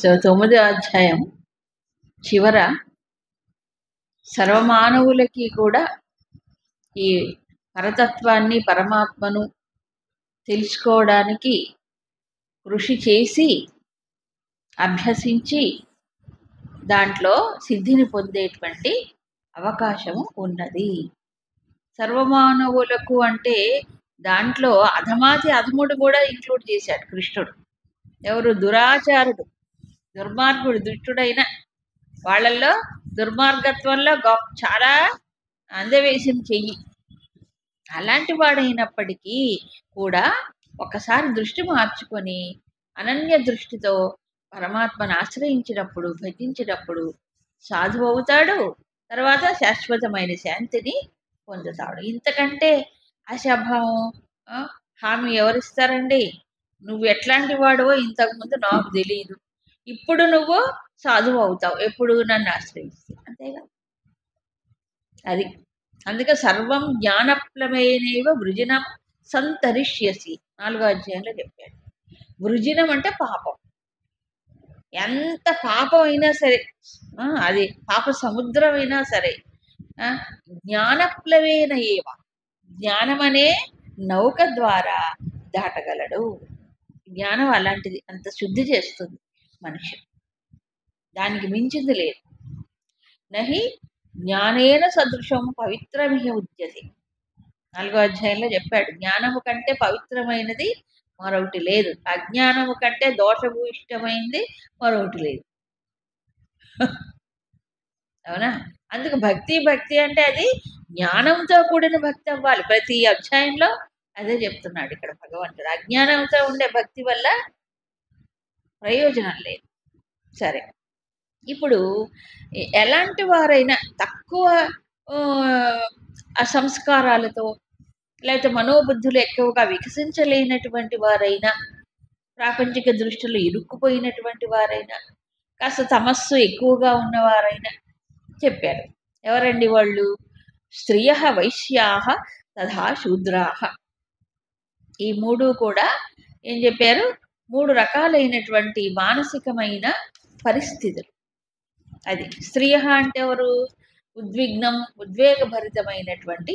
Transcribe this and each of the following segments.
So 9వ అధ్యాయం చివర సర్వమానవులకి కూడా ఈ పరతత్వాన్ని పరమాత్మను తెలుసుకోవడానికి కృషి చేసి అభ్యసించి దాంట్లో సిద్ధిని పొందేటువంటి అవకాశము ఉన్నది. సర్వమానవులకు అంటే దాంట్లో అధమాతి అధముడు కూడా ఇంక్లూడ్ చేశాడు కృష్ణుడు. ఎవరు? దురాచారుడు, దుర్మార్గుడు, దుష్టుడైన వాళ్ళల్లో దుర్మార్గత్వంలో చాలా అందవేసిన చెయ్యి అలాంటి వాడైనప్పటికీ కూడా ఒకసారి దృష్టి మార్చుకొని అనన్య దృష్టితో పరమాత్మను ఆశ్రయించినప్పుడు భజించినప్పుడు సాధువు అవుతాడు. తర్వాత శాశ్వతమైన శాంతిని పొందుతాడు. ఇంతకంటే అశభావం హామీ ఎవరిస్తారండి? నువ్వు ఎట్లాంటి వాడవో ఇంతకుముందు నాకు తెలియదు, ఇప్పుడు నువ్వు సాధువు అవుతావు ఎప్పుడు నన్ను ఆశ్రయిస్తే, అంతేగా. అది అందుకే సర్వం జ్ఞానప్లమేనేవ వృజినం సంతరిష్యసి 4వ అధ్యాయంలో చెప్పాడు. వృజినం అంటే పాపం. ఎంత పాపం అయినా సరే, అది పాప సముద్రం అయినా సరే, జ్ఞానప్లవేన ఏవ, జ్ఞానం అనే నౌక ద్వారా దాటగలడు. జ్ఞానం అలాంటిది, అంత శుద్ధి చేస్తుంది మనిషి, దానికి మించింది లేదు. నహి జ్ఞానేన సదృశం పవిత్రమిహ ఉద్యతే 4వ అధ్యాయంలో చెప్పాడు. జ్ఞానము కంటే పవిత్రమైనది మరొకటి లేదు, అజ్ఞానము కంటే దోషభూయిష్టమైంది మరొకటి లేదు. అవునా? అందుకు భక్తి అంటే అది జ్ఞానంతో కూడిన భక్తి అవ్వాలి. ప్రతి అధ్యాయంలో అదే చెప్తున్నాడు ఇక్కడ భగవంతుడు. అజ్ఞానంతో ఉండే భక్తి వల్ల ప్రయోజనం లేదు. సరే, ఇప్పుడు ఎలాంటి వారైనా తక్కువ సంస్కారాలతో లేకపోతే మనోబుద్ధులు ఎక్కువగా వికసించలేనటువంటి వారైనా, ప్రాపంచిక దృష్టిలో ఇరుక్కుపోయినటువంటి వారైనా, కాస్త తమస్సు ఎక్కువగా ఉన్నవారైనా చెప్పారు. ఎవరండి వాళ్ళు? స్త్రియ వైశ్యాహ తథా శూద్రాహ. ఈ మూడు కూడా ఏం చెప్పారు? 3 రకాలైనటువంటి మానసికమైన పరిస్థితులు. అది స్త్రియ అంటే ఎవరు? ఉద్విగ్నం, ఉద్వేగభరితమైనటువంటి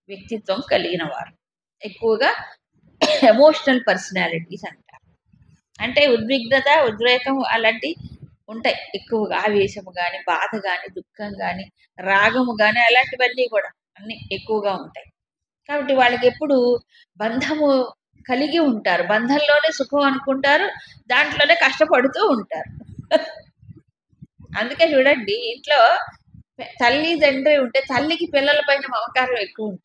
వ్యక్తిత్వం కలిగిన వారు, ఎక్కువగా ఎమోషనల్ పర్సనాలిటీస్ అంటారు. అంటే ఉద్విగ్నత, ఉద్వేగం అలాంటి ఉంటాయి ఎక్కువగా. ఆవేశము కానీ, బాధ కానీ, దుఃఖం కానీ, రాగము కానీ, అలాంటివన్నీ కూడా అన్నీ ఎక్కువగా ఉంటాయి. కాబట్టి వాళ్ళకి ఎప్పుడు బంధము కలిగి ఉంటారు, బంధంలోనే సుఖం అనుకుంటారు, దాంట్లోనే కష్టపడుతూ ఉంటారు. అందుకే చూడండి, ఇంట్లో తల్లి తండ్రి ఉంటే తల్లికి పిల్లల పైన మమకారం ఎక్కువ ఉంటుంది,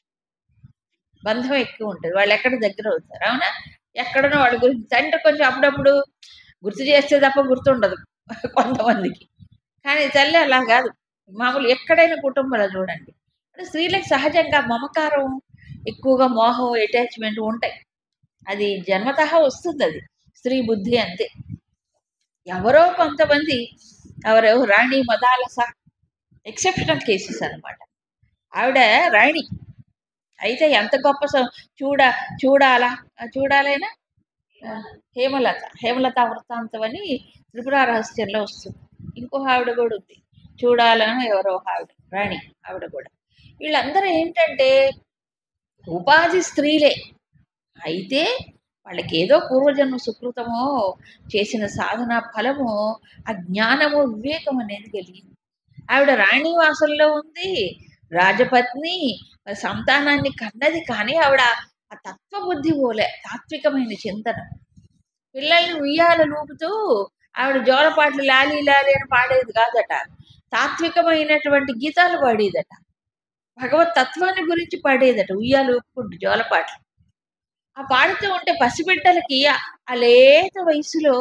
బంధం ఎక్కువ ఉంటుంది, వాళ్ళు ఎక్కడ దగ్గర అవుతారు. అవునా? ఎక్కడనో వాళ్ళ గురించి తండ్రి కొంచెం అప్పుడప్పుడు గుర్తు చేస్తే తప్ప గుర్తుండదు కొంతమందికి. కానీ తల్లి అలా కాదు, మామూలు ఎక్కడైనా కుటుంబంలో చూడండి. అంటే స్త్రీలకు సహజంగా మమకారం ఎక్కువగా, మోహం, అటాచ్మెంట్ ఉంటాయి. అది జన్మతః వస్తుంది, అది స్త్రీ బుద్ధి అంతే. ఎవరో కొంతమంది, ఎవరెవరు రాణి మదాలస ఎక్సెప్షనల్ కేసెస్ అనమాట. ఆవిడ రాణి అయితే ఎంత గొప్ప చూడాలైనా హేమలత వృత్తాంతం అని త్రిపుర రహస్యంలో వస్తుంది. ఇంకో ఆవిడ కూడా ఉంది, చూడాలని ఎవరో ఆవిడ రాణి, ఆవిడ కూడా. వీళ్ళందరూ ఏంటంటే ఉపాధి స్త్రీలే, అయితే వాళ్ళకి ఏదో పూర్వజన్మ సుకృతమో చేసిన సాధన ఫలమో ఆ జ్ఞానము వివేకం అనేది కలిగింది. ఆవిడ రాణివాసంలో ఉంది, రాజపత్ని, సంతానాన్ని కన్నది. కానీ ఆవిడ ఆ తత్వబుద్ధి పోలే, తాత్వికమైన చింతన. పిల్లల్ని ఉయ్యాల లూపుతూ ఆవిడ జోలపాటలు లాలి లాలి అని పాడేది కాదట, తాత్వికమైనటువంటి గీతాలు పాడేదట, భగవత్ తత్వాన్ని గురించి పాడేదట, ఉయ్యాలు ఊపుకుంటూ జోలపాటలు. ఆ పాడుతూ ఉంటే పసిబిడ్డలకి ఆ లేత వయసులో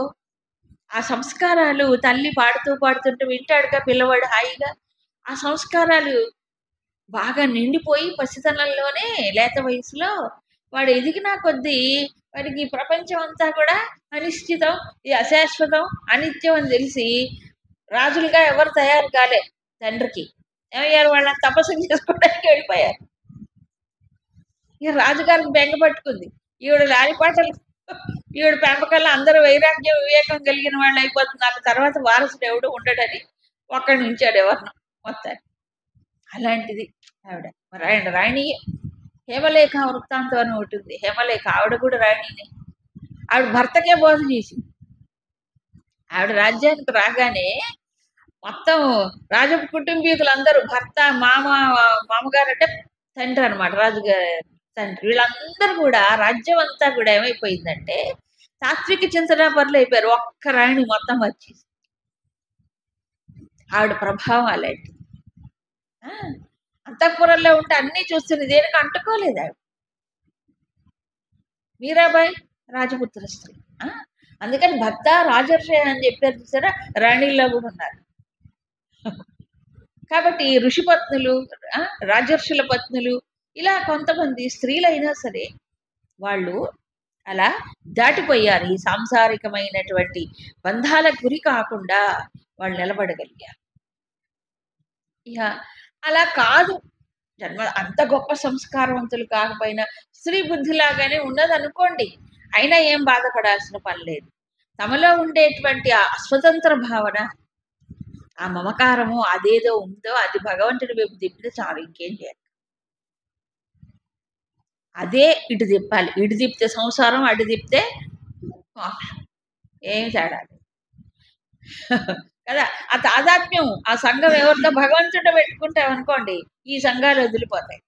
ఆ సంస్కారాలు, తల్లి పాడుతుంటే వింటాడుగా పిల్లవాడు హాయిగా. ఆ సంస్కారాలు బాగా నిండిపోయి పసితనంలోనే లేత వయసులో వాడు ఎదిగిన కొద్దీ వాడికి ప్రపంచం అంతా కూడా అనిశ్చితం, ఇది అశాశ్వతం, అనిత్యం అని తెలిసి రాజులుగా ఎవరు తయారు కాలే. తండ్రికి ఏమయ్యారు? వాళ్ళని తపస్సు చేసుకోవడానికి వెళ్ళిపోయారు. ఇక రాజుగారికి బెంగ పట్టుకుంది, ఈవిడ లాలిపాటలు ఈవిడ పెంపకంలో అందరూ వైరాగ్యం వివేకం కలిగిన వాళ్ళు అయిపోతుంది, నాకు తర్వాత వారసుడు ఎవడు ఉండడని ఒక్కడిని ఉంచాడు ఎవరినో మొత్తాన్ని. అలాంటిది ఆవిడ. మరి ఆయన రాణి. హేమలేఖ వృత్తాంతం అని ఒకటి ఉంది. హేమలేఖ ఆవిడ కూడా రాణిని. ఆవిడ భర్తకే బోధ చేసింది. ఆవిడ రాజ్యానికి రాగానే మొత్తం రాజ కుటుంబీకులందరూ, భర్త, మామగారు అంటే తండ్రి అనమాట, రాజుగారి తండ్రి, వీళ్ళందరూ కూడా రాజ్యం అంతా కూడా ఏమైపోయిందంటే తాత్విక చింతన పనులు అయిపోయారు. ఒక్క రాణి మొత్తం వచ్చేసి. ఆవిడ ప్రభావం అలాంటి. అంతఃపురంలో ఉంటే అన్ని చూస్తుంది, దేనికి అంటుకోలేదు ఆవిడ. మీరాబాయి రాజపుత్ర స్త్రీ. అందుకని భక్త రాజర్షి అని చెప్పారు చూసారా, రాణిల్లో కూడా ఉన్నారు. కాబట్టి ఋషిపత్నులు, రాజర్షుల పత్నులు, ఇలా కొంతమంది స్త్రీలైనా సరే వాళ్ళు అలా దాటిపోయారు. ఈ సాంసారికమైనటువంటి బంధాలకు గురి కాకుండా వాళ్ళు నిలబడగలిగారు. ఇక అలా కాదు, జన్మ అంత గొప్ప సంస్కారవంతులు కాకపోయినా స్త్రీ బుద్ధిలాగానే ఉన్నది అనుకోండి, అయినా ఏం బాధపడాల్సిన పని లేదు. తమలో ఉండేటువంటి ఆ స్వతంత్ర భావన, ఆ మమకారము, అదేదో ఉందో అది భగవంతుడి వైపు తిప్పితే చాలు, ఇంకేం చేయాలి. అదే ఇటు తిప్పాలి. ఇటు తిప్పితే సంసారం, అటు తిప్పితే మోక్షం. ఏం తేడా కదా. ఆ తాదాత్మ్యం, ఆ సంఘం ఎవరితో భగవంతుడు పెట్టుకుంటామనుకోండి, ఈ సంఘాలు వదిలిపోతాయి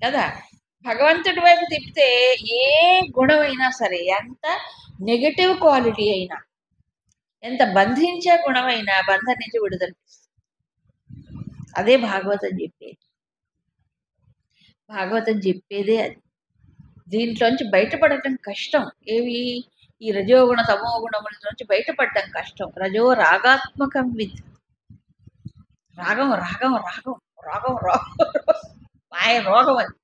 కదా. భగవంతుడి వైపు తిప్పితే ఏ గుణమైనా సరే, ఎంత నెగటివ్ క్వాలిటీ అయినా, ఎంత బంధించే గుణమైనా బంధం నుంచి విడుదల. అదే భాగవతం చెప్పేది. భాగవతం చెప్పేదే అది. దీంట్లోంచి బయటపడటం కష్టం. ఏవి? ఈ రజోగుణ తమో గుణముల నుంచి బయటపడటం కష్టం. రజో రాగాత్మకం విత్ రాగం రాగం రాగం రాగం రాగం మాయ రోగం, అది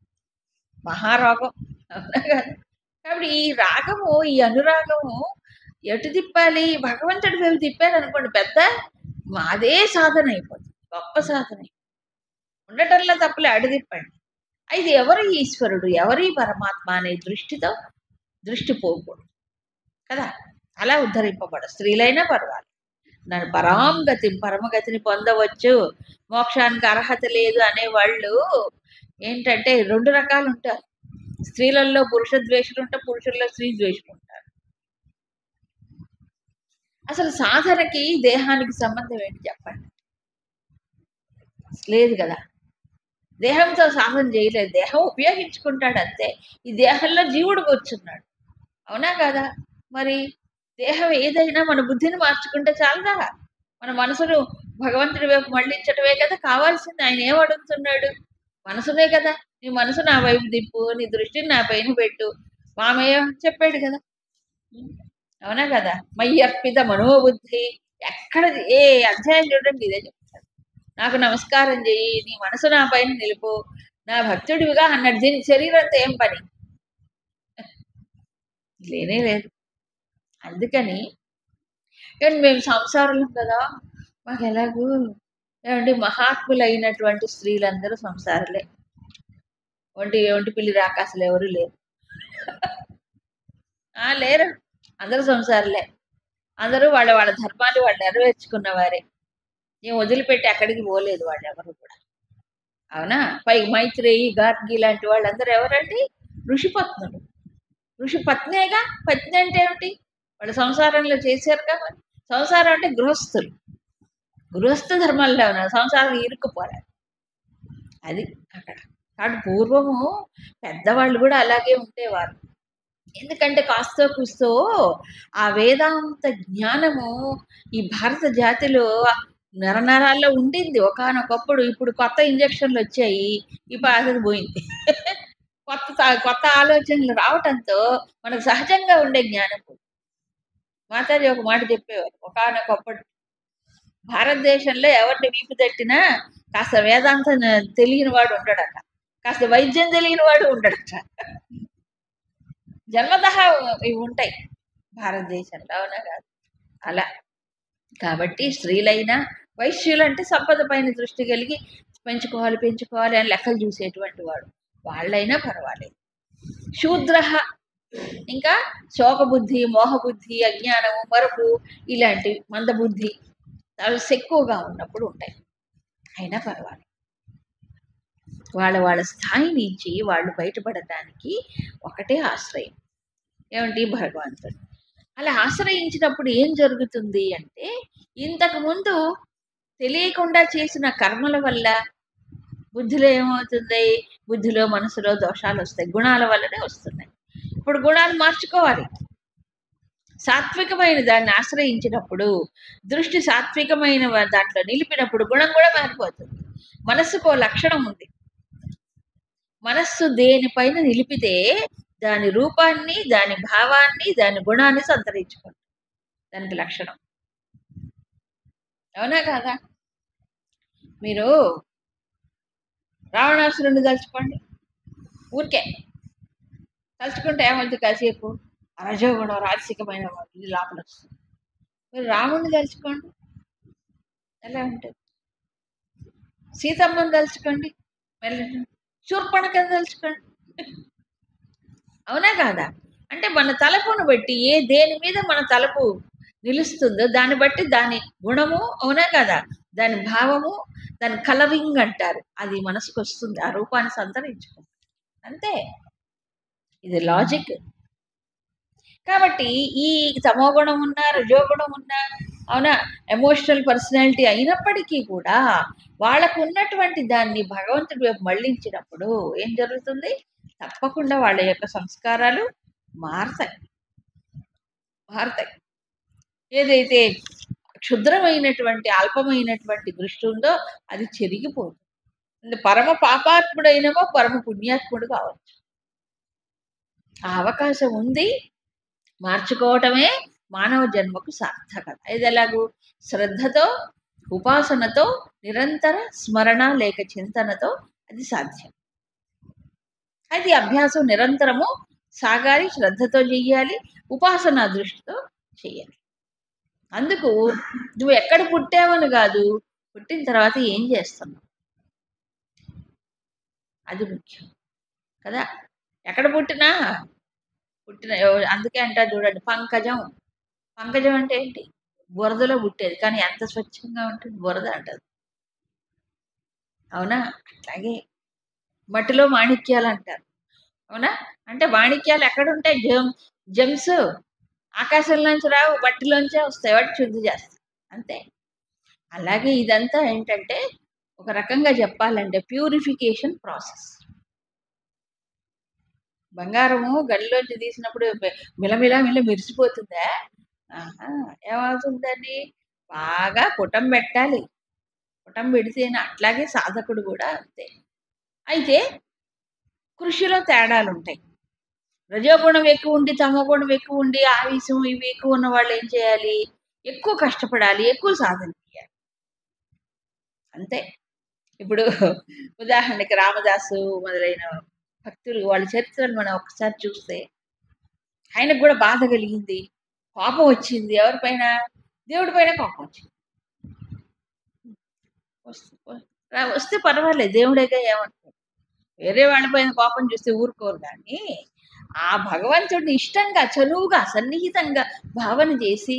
మహారోగం. అవునా కాదు? కాబట్టి ఈ రాగము, ఈ అనురాగము ఎటు తిప్పాలి? భగవంతుడి వైపు తిప్పారు అనుకోండి, పెద్ద అదే సాధన అయిపోతుంది, గొప్ప సాధన. ఉండటంలో తప్పులే, అడు తిప్పండి. ఇది ఎవరి ఈశ్వరుడు, ఎవరి పరమాత్మ అనే దృష్టితో దృష్టి పోకూడదు కదా. అలా ఉద్ధరింపబడ స్త్రీలైనా పర్వాలేదు. నన్ను పరాంగతి, పరమగతిని పొందవచ్చు, మోక్షానికి అర్హత లేదు అనేవాళ్ళు ఏంటంటే రెండు రకాలు ఉంటారు. స్త్రీలలో పురుష ద్వేషులు ఉంటారు, పురుషుల్లో స్త్రీ ద్వేషులు ఉంటారు. అసలు సాధనకి దేహానికి సంబంధం ఏంటి చెప్పండి? లేదు కదా. దేహంతో సాధన చేయలేదు, దేహం ఉపయోగించుకుంటాడు అంతే. ఈ దేహంలో జీవుడు కూర్చున్నాడు, అవునా కదా. మరి దేహం ఏదైనా మన బుద్ధిని మార్చుకుంటే చాలుగా. మన మనసును భగవంతుడి వైపు మళ్ళించటమే కదా కావాల్సింది. ఆయన ఏం అడుగుతున్నాడు? మనసునే కదా. నీ మనసు నా వైపు దిప్పు, నీ దృష్టిని నా పైన పెట్టు, మామయ్య చెప్పాడు కదా, అవునా కదా. మయ్యర్పిత మనోబుద్ధి, ఎక్కడ ఏ అధ్యాయం చూడండి ఇదే చెప్తాడు. నాకు నమస్కారం చెయ్యి, నీ మనసు నా పైన నిలుపు, నా భక్తుడివిగా అన్నాడు. దీనికి శరీరంతో ఏం పని? లేనే లేదు. అందుకని మేము సంసారులం కదా, మాకు ఎలాగూ ఏమంటే మహాత్ములైనటువంటి స్త్రీలందరూ సంసారులే. ఒంటి పిల్లి రాకాసులు ఎవరు లేరు. లేరు, అందరూ సంసారులే. అందరూ వాళ్ళ వాళ్ళ ధర్మాన్ని వాళ్ళు నెరవేర్చుకున్నవారే. ఏం వదిలిపెట్టి ఎక్కడికి పోలేదు వాళ్ళు ఎవరు కూడా, అవునా. పైకి మైత్రేయి, గార్గి లాంటి వాళ్ళందరూ ఎవరండి? ఋషిపత్నులు. ఋషి పత్నేగా. పత్ని అంటే ఏమిటి? వాళ్ళు సంసారంలో చేశారు కదా. సంసారం అంటే గృహస్థులు, గృహస్థ ధర్మాల్లో ఉన్నారు, సంసారం ఇరుక్కుపోరారు. అది అక్కడ. కాబట్టి పూర్వము పెద్దవాళ్ళు కూడా అలాగే ఉండేవారు. ఎందుకంటే కాస్తో కూస్తో ఆ వేదాంత జ్ఞానము ఈ భారత జాతిలో నరనరాల్లో ఉండింది ఒకానొకప్పుడు. ఇప్పుడు కొత్త ఇంజక్షన్లు వచ్చాయి, ఈ పాతది పోయింది. కొత్త ఆలోచనలు రావటంతో మనకు సహజంగా ఉండే జ్ఞానం. మాతాజీ ఒక మాట చెప్పేవారు, ఒకానొకప్పుడు భారతదేశంలో ఎవరిని వీపు తట్టినా కాస్త వేదాంతం తెలియని వాడు ఉండడట, కాస్త వైద్యం తెలియని వాడు ఉండడట. జన్మతః ఇవి ఉంటాయి భారతదేశంలో, అవునా కాదు. అలా కాబట్టి స్త్రీలైనా, వైశ్యులంటే సంపద పైన దృష్టి కలిగి పెంచుకోవాలి అని లెక్కలు చూసేటువంటి వాడు, వాళ్ళైనా పర్వాలేదు. శూద్ర ఇంకా శోకబుద్ధి, మోహబుద్ధి, అజ్ఞానము, మరపు ఇలాంటి మందబుద్ధి అవి ఎక్కువగా ఉన్నప్పుడు ఉంటాయి. అయినా పర్వాలేదు, వాళ్ళ వాళ్ళ స్థాయి నుంచి వాళ్ళు బయటపడటానికి ఒకటే ఆశ్రయం, ఏమిటి? భగవంతుడు. అలా ఆశ్రయించినప్పుడు ఏం జరుగుతుంది అంటే, ఇంతకు ముందు తెలియకుండా చేసిన కర్మల వల్ల బుద్ధిలో ఏమవుతుంది? బుద్ధిలో, మనసులో దోషాలు వస్తాయి, గుణాల వల్లనే వస్తున్నాయి. ఇప్పుడు గుణాలు మార్చుకోవాలి. సాత్వికమైన దాన్ని ఆశ్రయించినప్పుడు, దృష్టి సాత్వికమైన దాంట్లో నిలిపినప్పుడు గుణం కూడా మారిపోతుంది. మనస్సుకో లక్షణం ఉంది. మనస్సు దేనిపైన నిలిపితే దాని రూపాన్ని, దాని భావాన్ని, దాని గుణాన్ని సంతరించుకుంటుంది. దానికి లక్షణం. అవునా కాదా? మీరు రావణాసురుడిని తలుచుకోండి, ఊరికే తలుచుకుంటే ఏమవుతుంది? కాసేపు రజోగుణం, రాజసికమైన ఇది లోపల వస్తుంది. మీరు రాముడిని తలుచుకోండి, ఎలా ఉంటుంది? సీతమ్మని తలుచుకోండి, మెల్లగా శూర్పణఖని తలుచుకోండి. అవునా కాదా? అంటే మన తలపును బట్టి, దేని మీద మన తలపు నిలుస్తుందో దాన్ని బట్టి దాని గుణము, అవునా కదా, దాని భావము, దాని కలరింగ్ అంటారు, అది మనసుకు వస్తుంది, ఆ రూపాన్ని సంతరించుకుంటుంది. అంతే, ఇది లాజిక్. కాబట్టి ఈ తమోగుణం ఉన్నా, రజోగుణం ఉన్నా, అవునా, ఎమోషనల్ పర్సనాలిటీ అయినప్పటికీ కూడా వాళ్ళకు ఉన్నటువంటి దాన్ని భగవంతుడి వైపు మళ్ళించినప్పుడు ఏం జరుగుతుంది? తప్పకుండా వాళ్ళ యొక్క సంస్కారాలు మారతాయి. ఏదైతే క్షుద్రమైనటువంటి, అల్పమైనటువంటి దృష్టి ఉందో అది చెరిగిపోతుంది. పరమ పాపాత్ముడైనమో పరమ పుణ్యాత్ముడు కావచ్చు. ఆ అవకాశం ఉంది. మార్చుకోవటమే మానవ జన్మకు సార్థకత. ఇది ఎలాగూ? శ్రద్ధతో, ఉపాసనతో, నిరంతర స్మరణ లేక చింతనతో అది సాధ్యం. అది అభ్యాసం నిరంతరము సాగాలి, శ్రద్ధతో చెయ్యాలి, ఉపాసన దృష్టితో చెయ్యాలి. అందుకు నువ్వు ఎక్కడ పుట్టావని కాదు, పుట్టిన తర్వాత ఏం చేస్తున్నావు అది ముఖ్యం కదా. ఎక్కడ పుట్టిన అందుకే అంటారు చూడండి, పంకజం. పంకజం అంటే ఏంటి? బురదలో పుట్టేది, కానీ ఎంత స్వచ్ఛంగా ఉంటుంది బురద అంటది. అవునా? అట్లాగే మట్టిలో మాణిక్యాలు అంటారు. అవునా? అంటే మాణిక్యాలు ఎక్కడుంటాయి? జెమ్స్ ఆకాశంలోంచి రావు, మట్టిలోంచే వస్తాయి, వాటి శుద్ధి చేస్తాయి, అంతే. అలాగే ఇదంతా ఏంటంటే ఒక రకంగా చెప్పాలంటే ప్యూరిఫికేషన్ ప్రాసెస్. బంగారము గడిలోంచి తీసినప్పుడు మిలమిలా మెరిసిపోతుందా? ఏమవుతుందని బాగా పుటం పెట్టాలి. పుటం పెడితేనే. అట్లాగే సాధకుడు కూడా అంతే. అయితే కృషిలో తేడాలు ఉంటాయి. రజోగుణం ఎక్కువ ఉండి, తమోగుణం ఎక్కువ ఉండి, ఆవేశం ఇవి ఎక్కువ ఉన్న వాళ్ళు ఏం చేయాలి? ఎక్కువ కష్టపడాలి, ఎక్కువ సాధన చేయాలి, అంతే. ఇప్పుడు ఉదాహరణకి రామదాసు మొదలైన భక్తులు వాళ్ళ చరిత్రను మనం ఒకసారి చూస్తే, ఆయనకు కూడా బాధ కలిగింది, కోపం వచ్చింది. ఎవరిపైన? దేవుడి పైన కోపం వచ్చింది. వస్తే పర్వాలేదు, దేవుడేగా, ఏమంటారు? వేరే వాళ్ళపైన కోపం చూస్తే ఊరుకోరు. కానీ ఆ భగవంతుడిని ఇష్టంగా, చనువుగా, సన్నిహితంగా భావన చేసి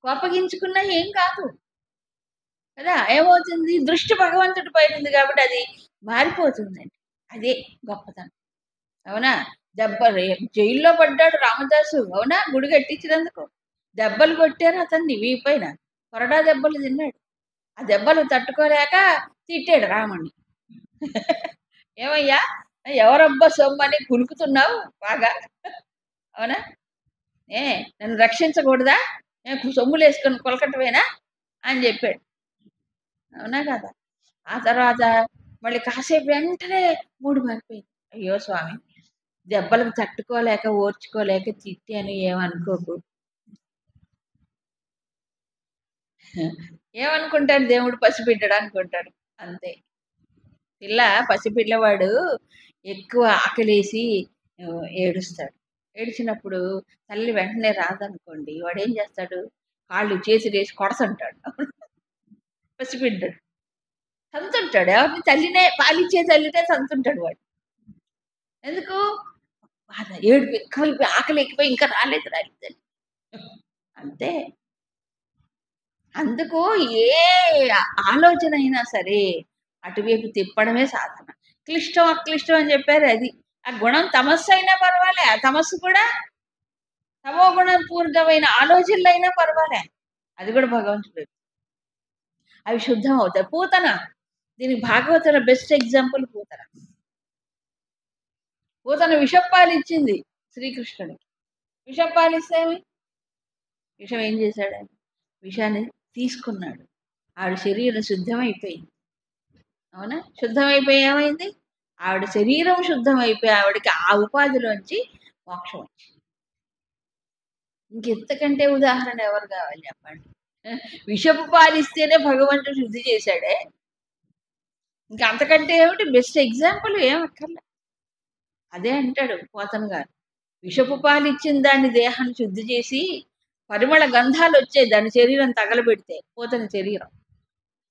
కోపగించుకున్నా ఏం కాదు కదా. ఏమవుతుంది? దృష్టి భగవంతుడి పైన ఉంది కాబట్టి అది మారిపోతుందండి. అదే గొప్పతనం. అవునా? జైల్లో పడ్డాడు రామదాసు, అవునా, గుడి కట్టించినందుకు. దెబ్బలు కొట్టారు అతన్ని వీపైన, కొరడా దెబ్బలు తిన్నాడు. ఆ దెబ్బలు తట్టుకోలేక తిట్టాడు రాముణ్ణి. ఏమయ్యా, ఎవరబ్బా సొమ్మని కులుకుతున్నావు బాగా, అవునా? నన్ను రక్షించకూడదా? సొమ్ములు వేసుకొని కొలకటమేనా అని చెప్పాడు. అవునా కదా? ఆ తర్వాత మళ్ళీ కాసేపు వెంటనే మూడు మారిపోయింది. అయ్యో స్వామి, దెబ్బలకు తట్టుకోలేక, ఓర్చుకోలేక తిట్టాను, ఏమనుకోకు. ఏమనుకుంటాడు? దేవుడు పసిబిడ్డడు అనుకుంటాడు, అంతే. పసిపిల్లవాడు ఎక్కువ ఆకలేసి ఏడుస్తాడు. ఏడిచినప్పుడు తల్లి వెంటనే రాదనుకోండి, వాడు ఏం చేస్తాడు? కాళ్ళు చేతులు వేసి కొడతంటాడు. పసిబిడ్డడు తంతుంటాడు. ఎవరిని? తల్లినే, పాలిచ్చే తల్లినే తంతుంటాడు వాడు. ఎందుకు? బాధ, ఏడుపు ఎక్కువైపోయి, ఆకలి ఎక్కువై ఇంకా రాలేదు రాలేదని. అంతే. అందుకు ఏ ఆలోచన అయినా సరే అటువైపు తిప్పడమే సాధన. క్లిష్టం, అక్లిష్టం అని చెప్పారు అది. ఆ గుణం తమస్సు అయినా పర్వాలే, ఆ తమస్సు కూడా తమో గుణం పూరితమైన ఆలోచనలైనా పర్వాలే, అది కూడా భగవంతుడు. అవి శుద్ధం అవుతాయి. పూతన, దీనికి భాగవతుల బెస్ట్ ఎగ్జాంపుల్ పూతన. పూతన విషప్పాలు ఇచ్చింది శ్రీకృష్ణుడికి. విషప్పాలిస్తే విషం ఏం చేశాడు? ఆయన విషాన్ని తీసుకున్నాడు. ఆవిడ శరీరం శుద్ధమైపోయింది. అవునా? శుద్ధమైపోయి ఏమైంది? ఆవిడ శరీరం శుద్ధమైపోయి ఆవిడకి ఆ ఉపాధిలోంచి మోక్షం వచ్చింది. ఇంకెంతకంటే ఉదాహరణ ఎవరు కావాలి చెప్పండి? విషపు పాలిస్తేనే భగవంతుడు శుద్ధి చేశాడే, ఇంకా అంతకంటే ఏమిటి బెస్ట్ ఎగ్జాంపుల్ ఏమక్కర్లే. అదే అంటాడు పోతన గారు, విషపు పాలు ఇచ్చిన దాన్ని దేహాన్ని శుద్ధి చేసి పరిమళ గంధాలు వచ్చాయి దాని శరీరం తగలబెడితే, పోతన శరీరం.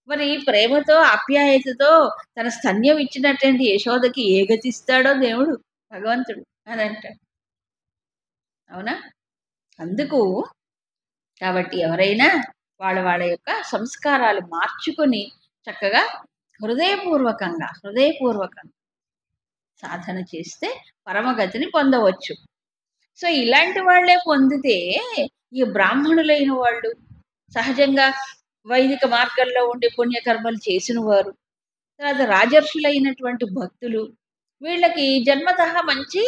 మరి ప్రేమతో ఆప్యాయతతో తన స్తన్యం ఇచ్చినటువంటి యశోదకి ఏ గతిస్తాడో దేవుడు భగవంతుడు అని అంటాడు. అవునా? అందుకు కాబట్టి ఎవరైనా వాళ్ళ వాళ్ళ యొక్క సంస్కారాలు మార్చుకొని చక్కగా హృదయపూర్వకంగా సాధన చేస్తే పరమగతిని పొందవచ్చు. సో ఇలాంటి వాళ్ళే పొందితే, ఈ బ్రాహ్మణులైన వాళ్ళు, సహజంగా వైదిక మార్గంలో ఉండే పుణ్యకర్మలు చేసిన వారు, తర్వాత రాజర్షులైనటువంటి భక్తులు, వీళ్ళకి జన్మతః మంచి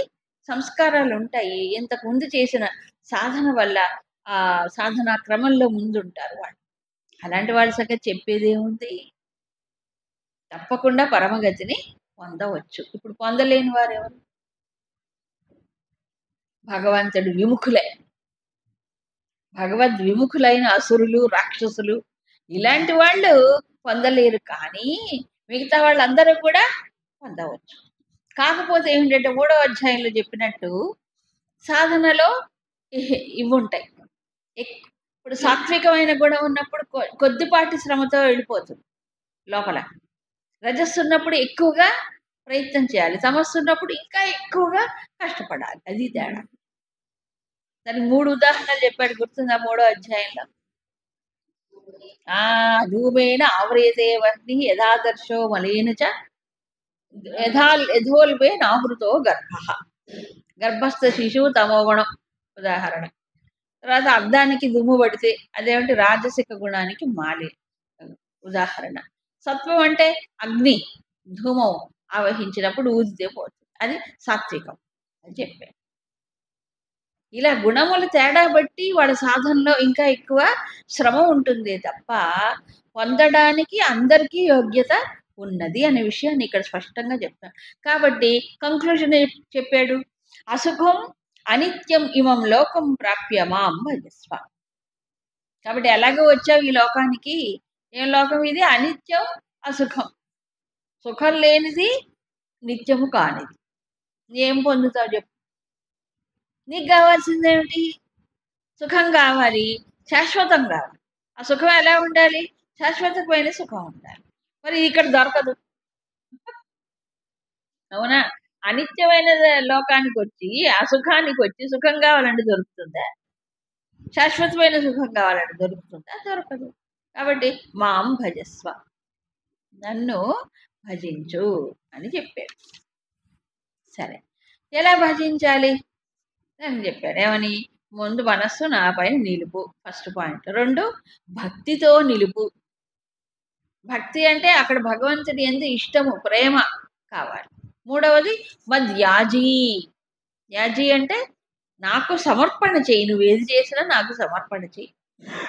సంస్కారాలు ఉంటాయి. ఇంతకుముందు చేసిన సాధన వల్ల ఆ సాధనా క్రమంలో ముందుంటారు వాళ్ళు. అలాంటి వాళ్ళ సంగతి చెప్పేదేముంది? తప్పకుండా పరమగతిని పొందవచ్చు. ఇప్పుడు పొందలేని వారు ఎవరు? భగవంతుడు విముఖులే, భగవద్ విముఖులైన అసురులు, రాక్షసులు, ఇలాంటి వాళ్ళు పొందలేరు. కానీ మిగతా వాళ్ళందరూ కూడా పొందవచ్చు. కాకపోతే ఏంటంటే 3వ అధ్యాయంలో చెప్పినట్టు సాధనలో ఇవి ఉంటాయి. ఇప్పుడు సాత్వికమైన గుణం ఉన్నప్పుడు కొద్దిపాటి శ్రమతో వెళ్ళిపోతుంది లోపల. రజస్సు ఉన్నప్పుడు ఎక్కువగా ప్రయత్నం చేయాలి, తమస్సు ఉన్నప్పుడు ఇంకా ఎక్కువగా కష్టపడాలి. అది తేడా. దానికి 3 ఉదాహరణలు చెప్పాడు, గుర్తుందా? 3వ అధ్యాయంలో ధూమేన ఆవ్రియతే వహ్ని యథాదర్శో మలేన చ యథోల్పే నాహృతో గర్భస్థ శిశువు తమోగుణం ఉదాహరణ. తర్వాత అద్దానికి దుమ్ము పడితే అదేమిటి? రాజసిక గుణానికి మాలి ఉదాహరణ. సత్వం అంటే అగ్ని, ధూమం ఆవహించినప్పుడు ఊదితే పోతుంది, అది సాత్వికం అని చెప్పారు. ఇలా గుణములు తేడా బట్టి వాళ్ళ సాధనలో ఇంకా ఎక్కువ శ్రమ ఉంటుంది తప్ప పొందడానికి అందరికీ యోగ్యత ఉన్నది అనే విషయాన్ని ఇక్కడ స్పష్టంగా చెప్తాను. కాబట్టి కంక్లూజన్ చెప్పాడు, అసుఖం అనిత్యం ఇమం లోకం ప్రాప్య మాం భజస్వ. కాబట్టి ఎలాగో వచ్చావు ఈ లోకానికి, ఏం లోకం ఇది? అనిత్యం అసుఖం, సుఖం లేనిది, నిత్యము కానిది. ఏం పొందుతావు చెప్పు? నీకు కావాల్సిందేమిటి? సుఖం కావాలి, శాశ్వతం కావాలి. ఆ సుఖం ఎలా ఉండాలి? శాశ్వతమైన సుఖం ఉండాలి. మరి ఇక్కడ దొరకదు. అవునా? అనిత్యమైన లోకానికి వచ్చి ఆ సుఖానికి వచ్చి సుఖం కావాలంటే దొరుకుతుందా? శాశ్వతమైన సుఖం కావాలంటే దొరుకుతుందా? దొరకదు. కాబట్టి మాం భజస్వ, నన్ను భజించు అని చెప్పాడు. సరే, ఎలా భజించాలి అని చెప్పారు. ఏమని? ముందు మనస్సు నా పైన నిలుపు, ఫస్ట్ పాయింట్. 2 భక్తితో నిలుపు. భక్తి అంటే అక్కడ భగవంతుడి యందు ఇష్టము, ప్రేమ కావాలి. 3వది మద్యాజీ. యాజీ అంటే నాకు సమర్పణ చేయి, నువ్వేది చేసినా నాకు సమర్పణ చేయి.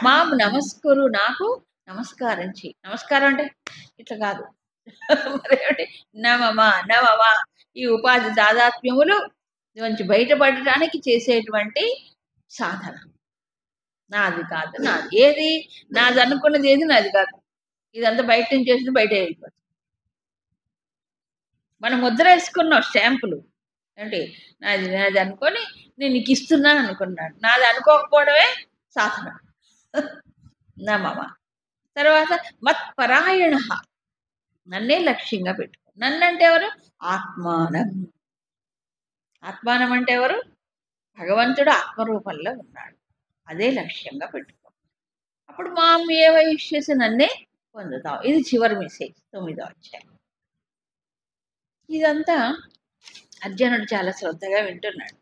మాం నమస్కురు, నాకు నమస్కారం చేయి. నమస్కారం అంటే ఇట్లా కాదు, మరేమిటి? నమమా నమమా. ఈ ఉపాధి తాదాత్మ్యములు నుంచి బయటపడటానికి చేసేటువంటి సాధన. నాది కాదు, నాది ఏది? నాది అనుకున్నది ఏది నాది కాదు. ఇదంతా బయట నుంచి చేసింది బయట వెళ్ళిపోతుంది. మనం ముద్ర వేసుకున్నాం స్టాంపులు, అంటే నాది నాది అనుకొని నేను నీకు ఇస్తున్నాను అనుకున్నాను. నాది అనుకోకపోవడమే సాధన. నమమ. తర్వాత మత్పరాయణ, నన్నే లక్ష్యంగా పెట్టుకో. నన్నంటే ఎవరు? ఆత్మానం. ఆత్మానం అంటే ఎవరు? భగవంతుడు ఆత్మరూపంలో ఉన్నాడు. అదే లక్ష్యంగా పెట్టుకో. అప్పుడు మాం ఏవ ఇష్యసి నన్నే పొందుతాం. ఇది చివరి మెసేజ్ 9వ అధ్యాయం. ఇదంతా అర్జునుడు చాలా శ్రద్ధగా వింటున్నాడు.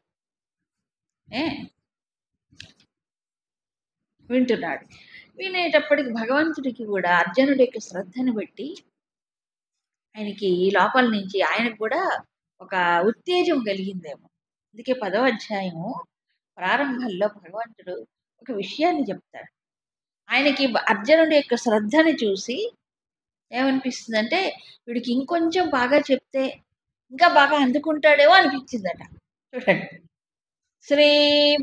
వింటున్నాడు. వినేటప్పటికి భగవంతుడికి కూడా అర్జునుడి యొక్క శ్రద్ధను బట్టి ఆయనకి ఈ లోపల నుంచి ఆయనకు కూడా ఒక ఉత్తేజం కలిగిందేమో. అందుకే 10వ అధ్యాయము ప్రారంభంలో భగవంతుడు ఒక విషయాన్ని చెప్తాడు. ఆయనకి అర్జునుడి యొక్క శ్రద్ధని చూసి ఏమనిపిస్తుందంటే వీడికి ఇంకొంచెం బాగా చెప్తే ఇంకా బాగా అందుకుంటాడేమో అనిపించిందట. చూడండి. శ్రీ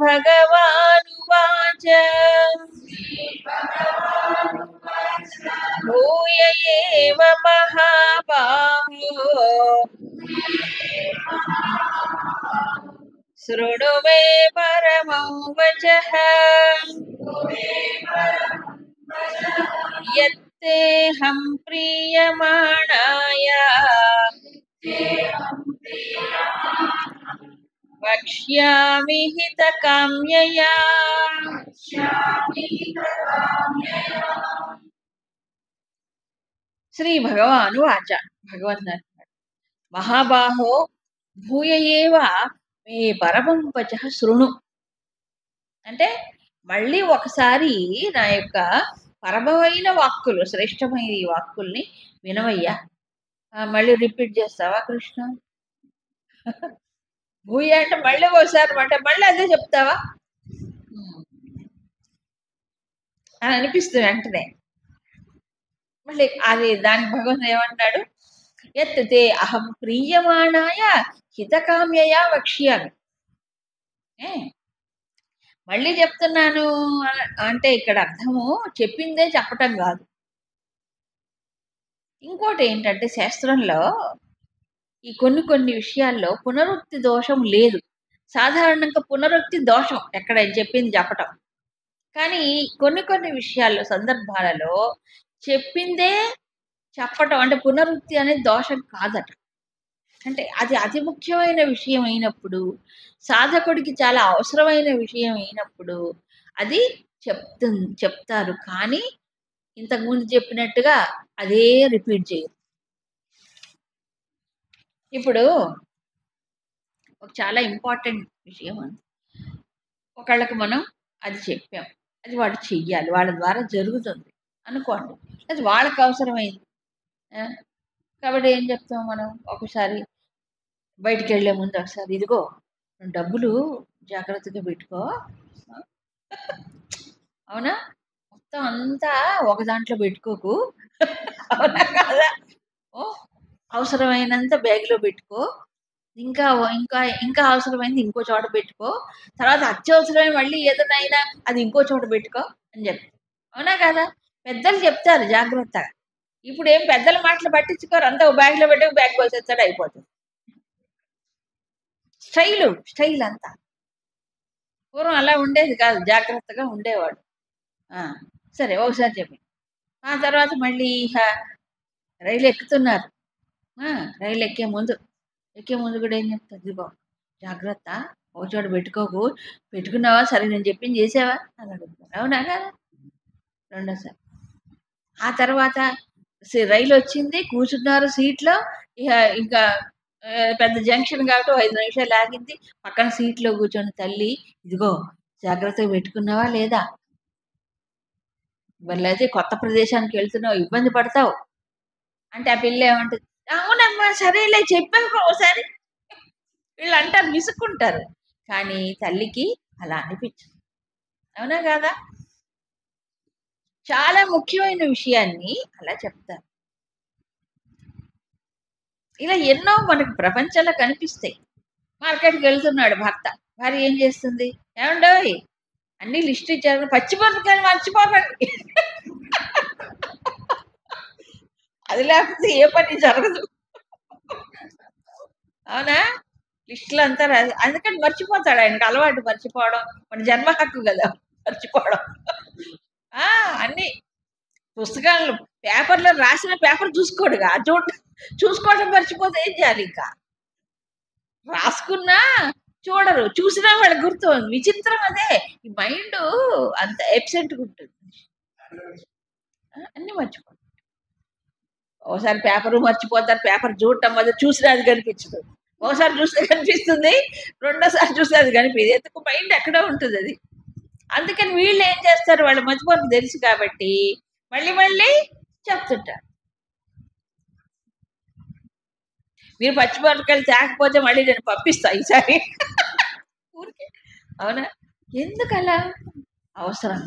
భగవానువాచ భూయ ఏవ మహాబాహో శృణు మే పరమం వచః యత్తేహం ప్రీయమాణాయ వక్ష్యామి హితకామ్యయా. శ్రీ భగవాను వాచ, భగవంతుడు అంటున్నాడు, మహాబాహో భూయ ఏవ మే పరమం వచః శృణు. అంటే మళ్ళీ ఒకసారి నా యొక్క పరమమైన వాక్కులు, శ్రేష్టమైన ఈ వాక్కుల్ని వినవయ్యా. మళ్ళీ రిపీట్ చేస్తావా కృష్ణ? భూయ అంటే మళ్ళీ ఒకసారి అంటే మళ్ళీ అదే చెప్తావా అని అనిపిస్తుంది వెంటనే. మళ్ళీ అది దానికి భగవంతుడు ఏమంటున్నాడు? ఎత్తే అహం ప్రీయమాణాయ హితకామ్యయా వక్ష్యామి. మళ్ళీ చెప్తున్నాను అంటే ఇక్కడ అర్థము చెప్పిందే చెప్పటం కాదు. ఇంకోటి ఏంటంటే శాస్త్రంలో ఈ కొన్ని విషయాల్లో పునరుక్తి దోషం లేదు. సాధారణంగా పునరుక్తి దోషం ఎక్కడ చెప్పింది చెప్పటం. కానీ కొన్ని విషయాల్లో సందర్భాలలో చెప్పిందే చెప్పటం అంటే పునరుక్తి అనేది దోషం కాదట. అంటే అది అతి ముఖ్యమైన విషయం అయినప్పుడు, సాధకుడికి చాలా అవసరమైన విషయం అయినప్పుడు అది చెప్తారు. కానీ ఇంతకుముందు చెప్పినట్టుగా అదే రిపీట్ చేయరు. ఇప్పుడు ఒక చాలా ఇంపార్టెంట్ విషయం ఉంది. ఒకళ్ళకి మనం అది చెప్పాం, అది వాడు చెయ్యాలి, వాళ్ళ ద్వారా జరుగుతుంది అనుకోండి, అది వాళ్ళకి అవసరమైంది. కాబట్టి ఏం చెప్తాం మనం? ఒకసారి బయటికి వెళ్ళే ముందు ఒకసారి ఇదిగో డబ్బులు జాగ్రత్తగా పెట్టుకో, అవునా, మొత్తం అంతా ఒక దాంట్లో పెట్టుకోకు, అవునా కదా, అవసరమైనంత బ్యాగ్లో పెట్టుకో, ఇంకా ఇంకా ఇంకా అవసరమైంది ఇంకో చోట పెట్టుకో, తర్వాత అత్యవసరమైన మళ్ళీ ఏదైనా అది ఇంకో చోట పెట్టుకో అని చెప్తారు. అవునా కదా? పెద్దలు చెప్తారు జాగ్రత్తగా. ఇప్పుడు ఏం పెద్దల మాటలు పట్టించుకోరు, అంతా బ్యాగ్లో పెట్టి బ్యాగ్ పోసేస్తాడు, అయిపోతుంది. స్టైల్ అంతా. పూర్వం అలా ఉండేది కాదు, జాగ్రత్తగా ఉండేవాడు. సరే ఒకసారి చెప్పి ఆ తర్వాత మళ్ళీ రైలు ఎక్కుతున్నారు. రైలు ఎక్కే ముందు కూడా ఏం చెప్తారు? ఇదిగో జాగ్రత్త, ఒక చోట పెట్టుకోకు, పెట్టుకున్నావా, సరే నేను చెప్పింది చేసావా అని అడుగుతారు. అవునా కదా? రెండోసారి. ఆ తర్వాత రైలు వచ్చింది, కూర్చున్నారు సీట్లో. ఇంకా పెద్ద జంక్షన్ కాబట్టి 5 నిమిషాలు ఆగింది. పక్కన సీట్లో కూర్చొని తల్లి, ఇదిగో జాగ్రత్తగా పెట్టుకున్నావా లేదా, మళ్ళీ అయితే కొత్త ప్రదేశానికి వెళ్తున్నావు, ఇబ్బంది పడతావు అంటే ఆ పిల్ల ఏమంటుంది? అవునమ్మా సరేలే చెప్పాక ఒకసారి. వీళ్ళు అంటారు, విసుక్కుంటారు. కానీ తల్లికి అలా అనిపించదు. అవునా కాదా? చాలా ముఖ్యమైన విషయాన్ని అలా చెప్తారు. ఇలా ఎన్నో మనకు ప్రపంచంలో కనిపిస్తాయి. మార్కెట్కి వెళ్తున్నాడు భర్త, భార్య ఏం చేస్తుంది? ఏమండోయ్ అన్ని లిస్ట్ ఇచ్చారు, పచ్చిమిరపకాయలు మర్చిపోకండి. అది లేకపోతే ఏ పని జరగదు. అవునా? లిస్టులు అంతా అందుకని మర్చిపోతాడు. ఆయనకు అలవాటు మర్చిపోవడం, మన జన్మ హక్కు కదా మర్చిపోవడం. అన్ని పుస్తకాలు పేపర్లో రాసిన పేపర్ చూసుకోడుగా, చూసుకోవడం మర్చిపోతే ఏం చేయాలి? ఇంకా రాసుకున్నా చూడరు, చూసినా వాళ్ళకి గుర్తు. విచిత్రం అదే, ఈ మైండ్ అంత ఎబ్సెంట్గా ఉంటుంది, అన్ని మర్చిపోతారు. ఒకసారి పేపరు మర్చిపోతారు, పేపర్ చూడటం వల్ల చూసినా అది కనిపించదు, ఒకసారి చూస్తే కనిపిస్తుంది, రెండోసారి చూస్తే అది కనిపించదు, ఎందుకు మైండ్ ఎక్కడో ఉంటుంది అది. అందుకని వీళ్ళు ఏం చేస్తారు, వాళ్ళు మర్చిపోతుంది తెలుసు కాబట్టి మళ్ళీ మళ్ళీ చెప్తుంటారు. మీరు పచ్చిమిరపకాయలు తేకపోతే మళ్ళీ నేను పంపిస్తా ఈసారి ఊరికే. అవునా, ఎందుకలా అవసరం.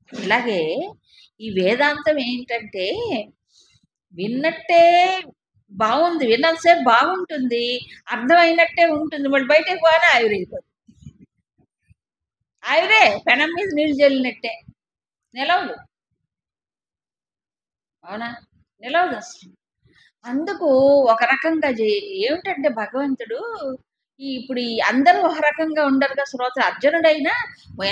ఇలాగే ఈ వేదాంతం ఏంటంటే విన్నట్టే బాగుంది, విన్నంతసేపు బాగుంటుంది, అర్థమైనట్టే ఉంటుంది, మళ్ళీ బయటకు పోయినా ఆవిరైపోతుంది. ఆవిరే పెనం మీద నీళ్ళు చల్లినట్టే, నిలవదు. అవునా, నిలవదు అసలు. అందుకు ఒక రకంగా ఏమిటంటే భగవంతుడు ఇప్పుడు ఈ అందరూ ఒక రకంగా ఉండరుగా శ్రోతలు. అర్జునుడైనా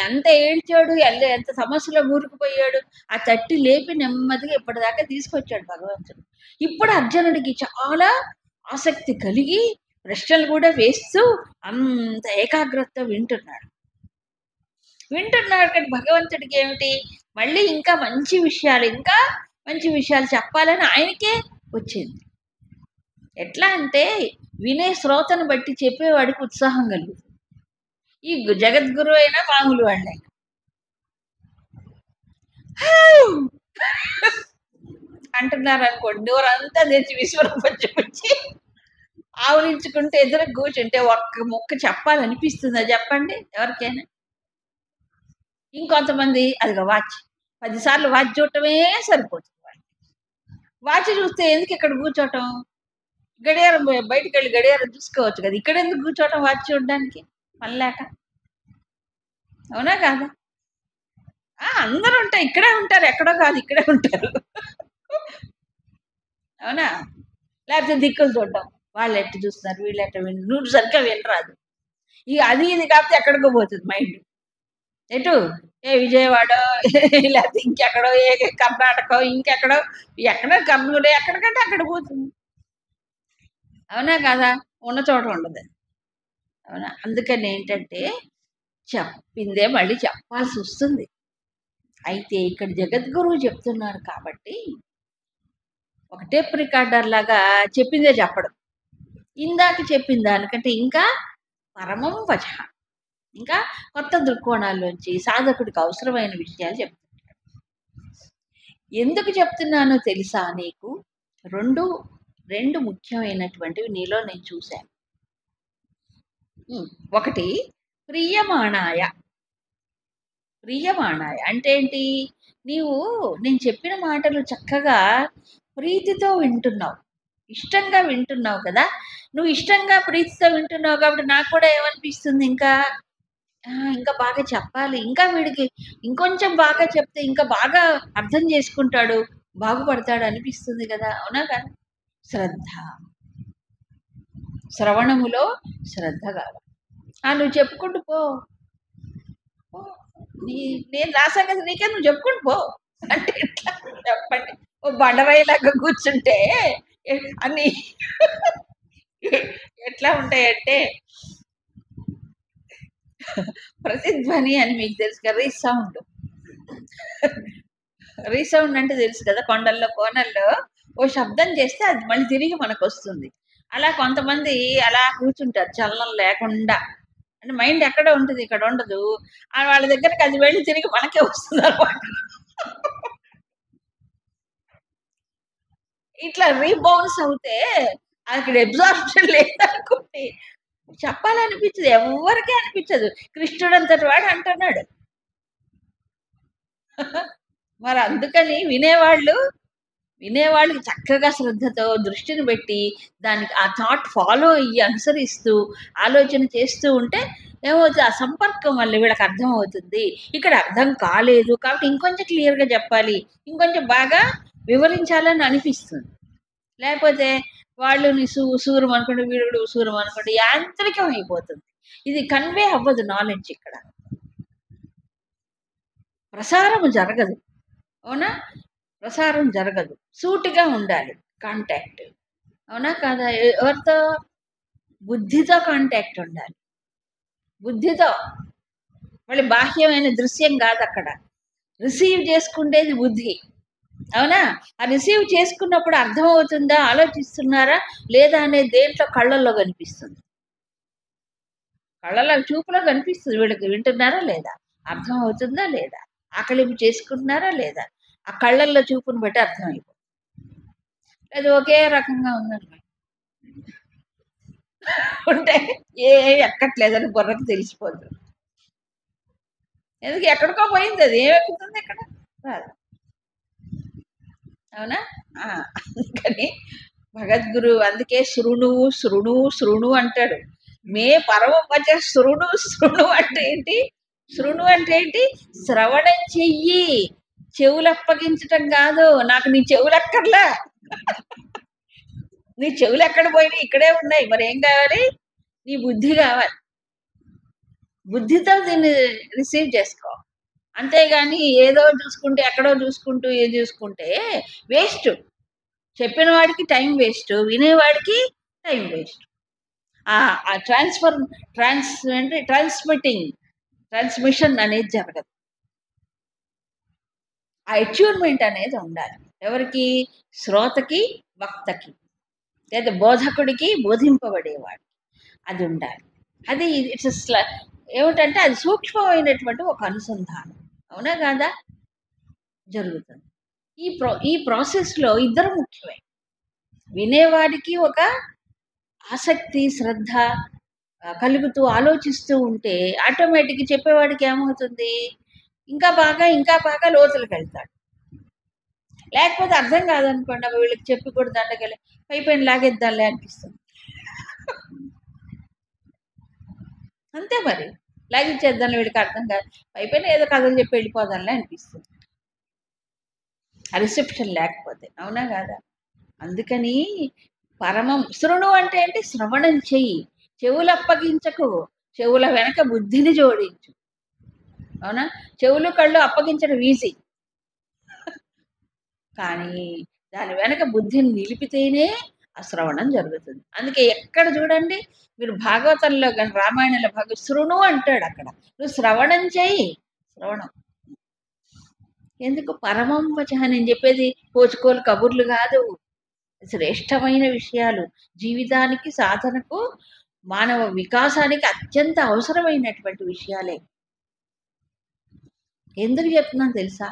ఎంత ఏడ్చాడు, ఎంత సమస్యలో కూరుకుపోయాడు, ఆ తట్టి లేపి నెమ్మదిగా ఇప్పటిదాకా తీసుకొచ్చాడు భగవంతుడు. ఇప్పుడు అర్జునుడికి చాలా ఆసక్తి కలిగి ప్రశ్నలు కూడా వేస్తూ అంత ఏకాగ్రత వింటున్నాడు. కానీ భగవంతుడికి ఏమిటి, మళ్ళీ ఇంకా మంచి విషయాలు చెప్పాలని ఆయనకే వచ్చింది. ఎట్లా అంటే వినే శ్రోతను బట్టి చెప్పేవాడికి ఉత్సాహం కలుగుతుంది. ఈ జగద్గురు అయినా మామూలు వాళ్ళైనా అంటున్నారు అనుకోండి, నోరంతా తెచ్చి విశ్వరూపించి ఆవరించుకుంటే ఎదురు కూర్చుంటే ఒక్క మొక్క చెప్పాలనిపిస్తుందా చెప్పండి ఎవరికైనా? ఇంకొంతమంది అదిగా వాచ్ 10 సార్లు వాచ్ చూడటమే సరిపోతుంది. వాచ్ చూస్తే ఎందుకు ఇక్కడ కూర్చోటం, గడియారం బయటికి వెళ్ళి గడియారం చూసుకోవచ్చు కదా, ఇక్కడ ఎందుకు కూర్చోవటం వాచ్ చూడడానికి పనిలేక? అవునా కాదా? అందరూ ఉంటారు, ఇక్కడే ఉంటారు, ఎక్కడో కాదు ఇక్కడే ఉంటారు. అవునా? లేకపోతే దిక్కులు చూడటం, వాళ్ళు ఎట్టు చూస్తున్నారు, వీళ్ళు ఎట్ట నువ్వు సరిగ్గా వినరాదు, ఇక అది ఇది కాకపోతే ఎక్కడికో పోతుంది మైండ్. ఎటు విజయవాడ లేకపోతే ఇంకెక్కడో కర్ణాటక ఇంకెక్కడో కర్నూలు ఎక్కడికంటే అక్కడ పోతుంది. అవునా కాదా? ఉన్న చోట ఉండదు. అవునా? అందుకని ఏంటంటే చెప్పిందే మళ్ళీ చెప్పాల్సి వస్తుంది. అయితే ఇక్కడ జగద్గురువు చెప్తున్నారు కాబట్టి ఒక టేప్ రికార్డర్ లాగా చెప్పిందే చెప్పడం, ఇందాక చెప్పిన దానికంటే ఇంకా పరమం వచ, ఇంకా కొత్త దృక్కోణాల్లోంచి సాధకుడికి అవసరమైన విషయాలు చెప్తున్నాడు. ఎందుకు చెప్తున్నానో తెలుసా నీకు? రెండు ముఖ్యమైనటువంటివి నీలో నేను చూశాను. ఒకటి ప్రియమాణాయ అంటే ఏంటి? నేను చెప్పిన మాటలు చక్కగా ప్రీతితో వింటున్నావు, ఇష్టంగా వింటున్నావు కదా. నువ్వు ఇష్టంగా ప్రీతితో వింటున్నావు కాబట్టి నాకు కూడా ఏమనిపిస్తుంది, ఇంకా బాగా చెప్పాలి, ఇంకా వీడికి ఇంకొంచెం బాగా చెప్తే ఇంకా బాగా అర్థం చేసుకుంటాడు, బాగుపడతాడు అనిపిస్తుంది కదా. అవునా కదా? శ్రవణములో శ్రద్ధ కావాలి. నువ్వు చెప్పుకుంటూ పో, నేను రాసా కదా నీకే, నువ్వు చెప్పుకుంటూ పో అంటే ఎట్లా చెప్పండి? ఓ బండరాయిలాగా కూర్చుంటే అన్ని ఎట్లా ఉంటాయంటే, ప్రతిధ్వని అని మీకు తెలుసు కదా, రీసౌండ్ అంటే తెలుసు కదా, కొండల్లో కోనల్లో ఓ శబ్దం చేస్తే అది మళ్ళీ తిరిగి మనకు వస్తుంది. అలా కొంతమంది అలా కూర్చుంటారు చలనం లేకుండా, అంటే మైండ్ ఎక్కడ ఉంటుంది, ఇక్కడ ఉండదు, వాళ్ళ దగ్గరికి అది వెళ్ళి తిరిగి మనకే వస్తుంది అనమాట. ఇట్లా రీబౌన్స్ అవుతే అక్కడ అబ్జార్ప్షన్ లేదనుకోండి, చెప్పాలనిపించదు, ఎవరికీ అనిపించదు. కృష్ణుడు అంతటి వాడు అంటున్నాడు. మరి అందుకని వినేవాళ్ళకి చక్కగా శ్రద్ధతో దృష్టిని పెట్టి దానికి ఆ థాట్ ఫాలో అయ్యి అనుసరిస్తూ ఆలోచన చేస్తూ ఉంటే ఏమవుతుంది, ఆ సంపర్కం వల్ల వీళ్ళకి అర్థం అవుతుంది. ఇక్కడ అర్థం కాలేదు కాబట్టి ఇంకొంచెం క్లియర్గా చెప్పాలి, ఇంకొంచెం బాగా వివరించాలని అనిపిస్తుంది. లేకపోతే వాళ్ళు ఉసూరం అనుకోండి, వీడు ఉసూరం అనుకోండి, యాంత్రికం అయిపోతుంది. ఇది కన్వే అవ్వదు నాలెడ్జ్, ఇక్కడ ప్రసారం జరగదు. అవునా? ప్రసారం జరగదు, సూటిగా ఉండాలి కాంటాక్ట్. అవునా కాదా? ఎవరితో? బుద్ధితో కాంటాక్ట్ ఉండాలి. బుద్ధితో, మళ్ళీ బాహ్యమైన దృశ్యం కాదు. అక్కడ రిసీవ్ చేసుకుంటేది బుద్ధి. అవునా? ఆ రిసీవ్ చేసుకున్నప్పుడు అర్థమవుతుందా, ఆలోచిస్తున్నారా లేదా అనేది దేంట్లో? కళ్ళల్లో కనిపిస్తుంది. కళ్ళలో, చూపులో కనిపిస్తుంది. వీళ్ళకి వింటున్నారా లేదా, అర్థం అవుతుందా లేదా, ఆకలింపు చేసుకుంటున్నారా లేదా, ఆ కళ్ళల్లో చూపును బట్టి అర్థమైపోతుంది. అది ఒకే రకంగా ఉందన్నమాట. ఉంటే ఏ ఎక్కట్లేదని బుర్రకు తెలిసిపోతుంది. ఎందుకు? ఎక్కడికో పోయింది. అది ఏమెక్కుతుంది ఇక్కడ? రాదు. అవునా? అందుకని భగద్గురు అందుకే శృణు శృణు శృణు అంటాడు. మే పరమం మధ్య శృణు శృణు అంటే ఏంటి? శృణు అంటే ఏంటి? శ్రవణం చెయ్యి, చెవులు అప్పగించటం కాదు. నాకు నీ చెవులు అక్కర్లా. నీ చెవులు ఎక్కడ పోయినాయి? ఇక్కడే ఉన్నాయి. మరి ఏం కావాలి? నీ బుద్ధి కావాలి. బుద్ధితో దీన్ని రిసీవ్ చేసుకో. అంతేగాని ఏదో చూసుకుంటే, ఎక్కడో చూసుకుంటూ ఏం చూసుకుంటే వేస్ట్. చెప్పిన వాడికి టైం వేస్ట్, వినేవాడికి టైం వేస్ట్. ఆ ట్రాన్స్మిషన్ అనేది జరగదు. ఆ అచ్యూర్మెంట్ అనేది ఉండాలి. ఎవరికి? శ్రోతకి, వక్తకి, లేదా బోధకుడికి, బోధింపబడేవాడికి అది ఉండాలి. అది ఇట్స్ ఏమిటంటే అది సూక్ష్మమైనటువంటి ఒక అనుసంధానం. అవునా కాదా? జరుగుతుంది. ఈ ప్రాసెస్లో ఇద్దరు ముఖ్యమే. వినేవాడికి ఒక ఆసక్తి, శ్రద్ధ కలుగుతూ ఆలోచిస్తూ ఉంటే ఆటోమేటిక్గా చెప్పేవాడికి ఏమవుతుంది? ఇంకా బాగా లోతులకు వెళ్తాడు. లేకపోతే అర్థం కాదనుకోండి, వీళ్ళకి చెప్పి కూడా దండగలే పైపైన లాగేద్దాంలే అనిపిస్తుంది. అంతే మరి, లాగిచ్చేద్దాం, వీడికి అర్థం కాదు, పైపైన ఏదో కథలు చెప్పి వెళ్ళిపోదాంలే అనిపిస్తుంది, ఆ రిసెప్షన్ లేకపోతే. అవునా కాదా? అందుకని పరమం శృణు అంటే ఏంటి? శ్రవణం చెయ్యి, చెవులు అప్పగించకు, చెవుల వెనక బుద్ధిని జోడించు. అవునా? చెవులు కళ్ళు అప్పగించడం ఈజీ, కానీ దాని వెనక బుద్ధిని నిలిపితేనే ఆ శ్రవణం జరుగుతుంది. అందుకే ఎక్కడ చూడండి మీరు భాగవతంలో కానీ రామాయణంలో శృణు అంటాడు. అక్కడ నువ్వు శ్రవణం చెయ్యి. శ్రవణం ఎందుకు? పరమం వచః. నేను చెప్పేది కోచుకోలు కబుర్లు కాదు, శ్రేష్టమైన విషయాలు, జీవితానికి, సాధనకు, మానవ వికాసానికి అత్యంత అవసరమైనటువంటి విషయాలే. ఎందుకు చెప్తున్నాను తెలుసా?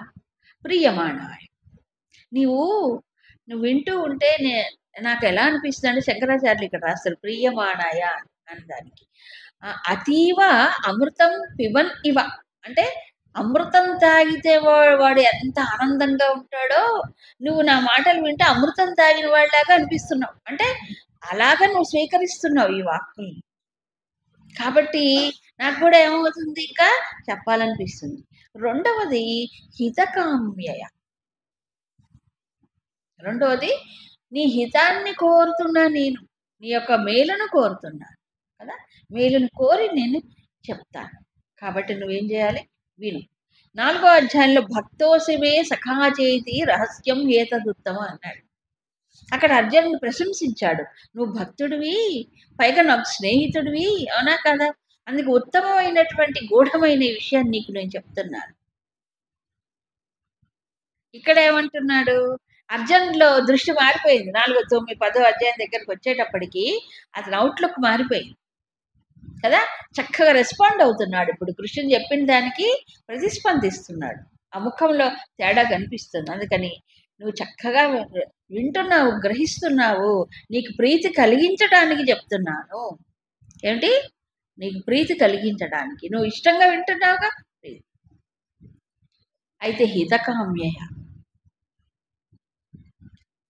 ప్రియమాణాయ. నువ్వు వింటూ ఉంటే నాకు ఎలా అనిపిస్తుంది అంటే, శంకరాచార్యులు ఇక్కడ రాస్తారు ప్రియమాణాయ అని దానికి. అతీవ అమృతం పిబన్ ఇవ అంటే అమృతం తాగితే వాడు ఎంత ఆనందంగా ఉంటాడో, నువ్వు నా మాటలు వింటే అమృతం తాగిన వాళ్ళలాగా అనిపిస్తున్నావు. అంటే అలాగా నువ్వు స్వీకరిస్తున్నావు ఈ వాక్కుల్ని. కాబట్టి నాకు కూడా ఏమవుతుంది, ఇంకా చెప్పాలనిపిస్తుంది. రెండవది హితకామ్యయ. రెండవది నీ హితాన్ని కోరుతున్నా, నేను నీ యొక్క మేలును కోరుతున్నాను కదా, మేలును కోరి నేను చెప్తాను. కాబట్టి నువ్వేం చేయాలి? విను. 4వ అధ్యాయంలో భక్తోసిమే సఖాచేతి రహస్యం ఏతదుత్తమ అన్నాడు. అక్కడ అర్జునుని ప్రశంసించాడు. నువ్వు భక్తుడివి, పైగా నాకు స్నేహితుడివి. అవునా కదా? అందుకు ఉత్తమమైనటువంటి గూఢమైన విషయాన్ని నీకు నేను చెప్తున్నాను. ఇక్కడ ఏమంటున్నాడు? అర్జున్లో దృష్టి మారిపోయింది. 4, 9, 10వ అధ్యాయం దగ్గరకు వచ్చేటప్పటికి అతని అవుట్లుక్ మారిపోయింది కదా. చక్కగా రెస్పాండ్ అవుతున్నాడు. ఇప్పుడు కృష్ణుడు చెప్పిన దానికి ప్రతిస్పందిస్తున్నాడు. ఆ ముఖంలో తేడా కనిపిస్తుంది. అందుకని నువ్వు చక్కగా వింటున్నావు, గ్రహిస్తున్నావు. నీకు ప్రీతి కలిగించడానికి చెప్తున్నాను. ఏమిటి? నీకు ప్రీతి కలిగించడానికి. నువ్వు ఇష్టంగా వింటున్నావుగా. అయితే హితకామ్యయ,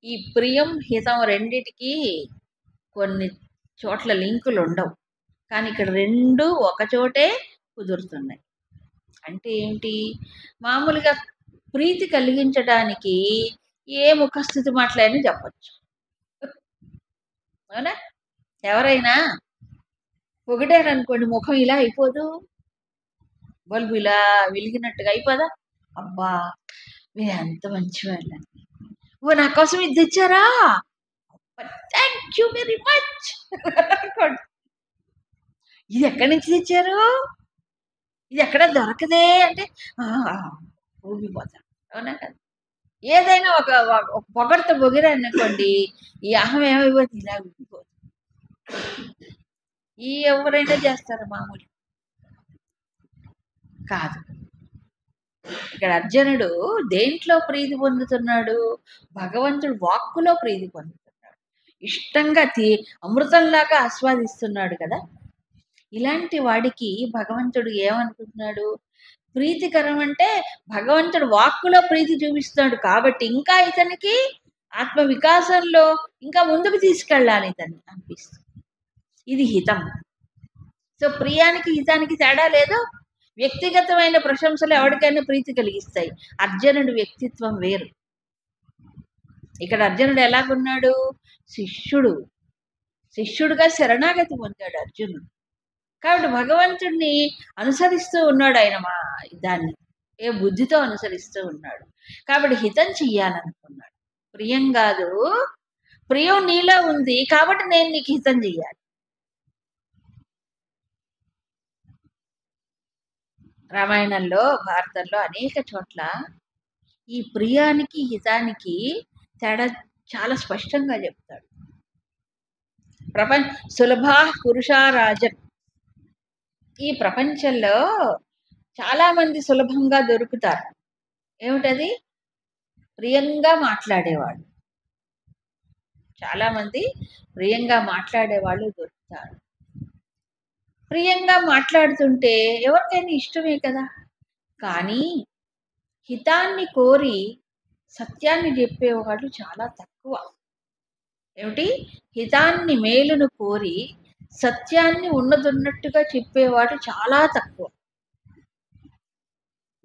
ఈ ప్రియం హితం రెండిటికి కొన్ని చోట్ల లింకులు ఉండవు, కానీ ఇక్కడ రెండు ఒక చోటే కుదురుతున్నాయి. అంటే ఏంటి? మామూలుగా ప్రీతి కలిగించడానికి ఏ ముఖస్థితి మాట్లాడని చెప్పచ్చు. అవునా? ఎవరైనా పొగిడారనుకోండి, ముఖం ఇలా అయిపోదు, బల్బు ఇలా వెలిగినట్టుగా అయిపోదా? అబ్బా మీరు ఎంత మంచివాళ్ళని, ఓ నా కోసం ఇది తెచ్చారా, థ్యాంక్ యూ వెరీ మచ్. ఇది ఎక్కడి నుంచి తెచ్చారు, ఇది ఎక్కడ దొరకదే అంటే ఊగిపోతాం. అవునా కదా? ఏదైనా ఒక ఒక పొగడ్త పొగిరనుకోండి, ఈ అహం ఏమైపోతుంది, ఇలా ఊగిపోతుంది. ఈ ఎవరైనా చేస్తారు, మామూలు కాదు. ఇక్కడ అర్జునుడు దేంట్లో ప్రీతి పొందుతున్నాడు? భగవంతుడు వాక్కులో ప్రీతి పొందుతున్నాడు. ఇష్టంగా అమృతంలాగా ఆస్వాదిస్తున్నాడు కదా. ఇలాంటి వాడికి భగవంతుడు ఏమనుకుంటున్నాడు? ప్రీతికరం అంటే భగవంతుడు వాక్కులో ప్రీతి చూపిస్తున్నాడు కాబట్టి ఇంకా ఇతనికి ఆత్మ వికాసంలో ఇంకా ముందుకు తీసుకెళ్ళాలి ఇతన్ని అనిపిస్తుంది. ఇది హితం. సో ప్రియానికి హితానికి తేడా లేదు. వ్యక్తిగతమైన ప్రశంసలు ఎవరికైనా ప్రీతి కలిగిస్తాయి. అర్జునుడి వ్యక్తిత్వం వేరు. ఇక్కడ అర్జునుడు ఎలాగున్నాడు? శిష్యుడుగా శరణాగతి పొందాడు అర్జునుడు. కాబట్టి భగవంతుడిని అనుసరిస్తూ ఉన్నాడు ఆయన. దాన్ని ఏ బుద్ధితో అనుసరిస్తూ ఉన్నాడు. కాబట్టి హితం చెయ్యాలనుకున్నాడు. ప్రియం కాదు, ప్రియం నీలో ఉంది కాబట్టి నేను నీకు హితం చెయ్యాలి. రామాయణంలో, భారతంలో అనేక చోట్ల ఈ ప్రియానికి హితానికి తేడా చాలా స్పష్టంగా చెప్తాడు. సులభా పురుషారాజన్. ఈ ప్రపంచంలో చాలా మంది సులభంగా దొరుకుతారు. ఏమిటది? ప్రియంగా మాట్లాడేవాళ్ళు. చాలా మంది ప్రియంగా మాట్లాడేవాళ్ళు దొరుకుతారు. ప్రియంగా మాట్లాడుతుంటే ఎవరికైనా ఇష్టమే కదా. కానీ హితాన్ని కోరి సత్యాన్ని చెప్పేవాళ్ళు చాలా తక్కువ. ఏమిటి? హితాన్ని, మేలును కోరి సత్యాన్ని ఉన్నదున్నట్టుగా చెప్పేవాడు చాలా తక్కువ.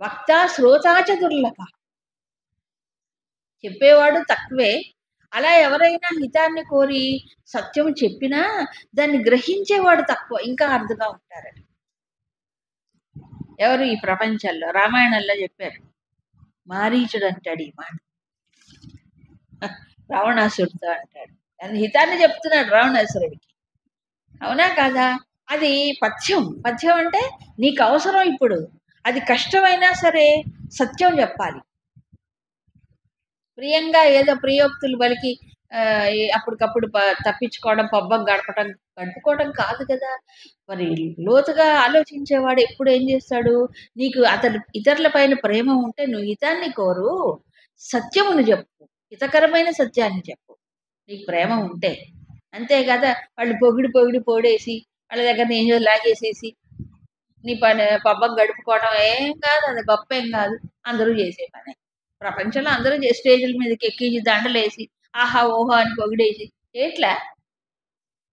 వక్త శ్రోతాచ దుర్లభ. చెప్పేవాడు తక్కువే. అలా ఎవరైనా హితాన్ని కోరి సత్యం చెప్పినా దాన్ని గ్రహించేవాడు తక్కువ, ఇంకా అర్థంగా ఉంటారని. ఎవరు ఈ ప్రపంచంలో? రామాయణంలో చెప్పారు. మారీచుడు అంటాడు ఈ మాట, రావణాసుడితో అంటాడు. హితాన్ని చెప్తున్నాడు రావణాసురుడికి. అవునా కాదా? అది పథ్యం. పథ్యం అంటే నీకు అవసరం, ఇప్పుడు అది కష్టమైనా సరే సత్యం చెప్పాలి. ప్రియంగా ఏదో ప్రియోక్తులు బలికి అప్పటికప్పుడు తప్పించుకోవడం, పబ్బం గడుపుకోవడం కాదు కదా. మరి లోతుగా ఆలోచించేవాడు ఎప్పుడు ఏం చేస్తాడు? నీకు ఇతరుల పైన ప్రేమ ఉంటే నువ్వు హితాన్ని కోరు, సత్యమును చెప్పు, హితకరమైన సత్యాన్ని చెప్పు, నీకు ప్రేమ ఉంటే. అంతే కదా. వాళ్ళు పొగిడి పోడేసి వాళ్ళ దగ్గర ఏం లాగేసేసి నీ పబ్బం గడుపుకోవడం ఏం కాదు, అది గొప్ప ఏం కాదు. అందరూ చేసే పనే. ప్రపంచంలో అందరూ స్టేజ్ల మీదకి ఎక్కించి దండలేసి ఆహా ఓహో అని పొగిడేసి ఎట్లా?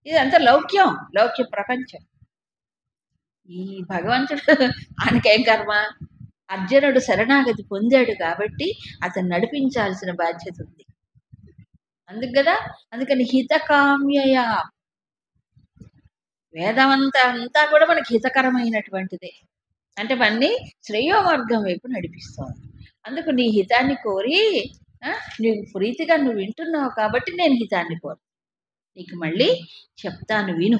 ఇదంతా లౌక్య ప్రపంచం. ఈ భగవంతుడు ఆయనకేం కర్మ? అర్జునుడు శరణాగతి పొందాడు కాబట్టి అతను నడిపించాల్సిన బాధ్యత ఉంది. అందుకు కదా, అందుకని హితకామ్యయ. వేదమంతా కూడా మనకి హితకరమైనటువంటిదే. అంటే మనని శ్రేయోమార్గం వైపు నడిపిస్తోంది. అందుకు నీ హితాన్ని కోరి, నీకు ప్రీతిగా నువ్వు వింటున్నావు కాబట్టి నేను హితాన్ని కోరు. నీకు మళ్ళీ చెప్తాను, విను.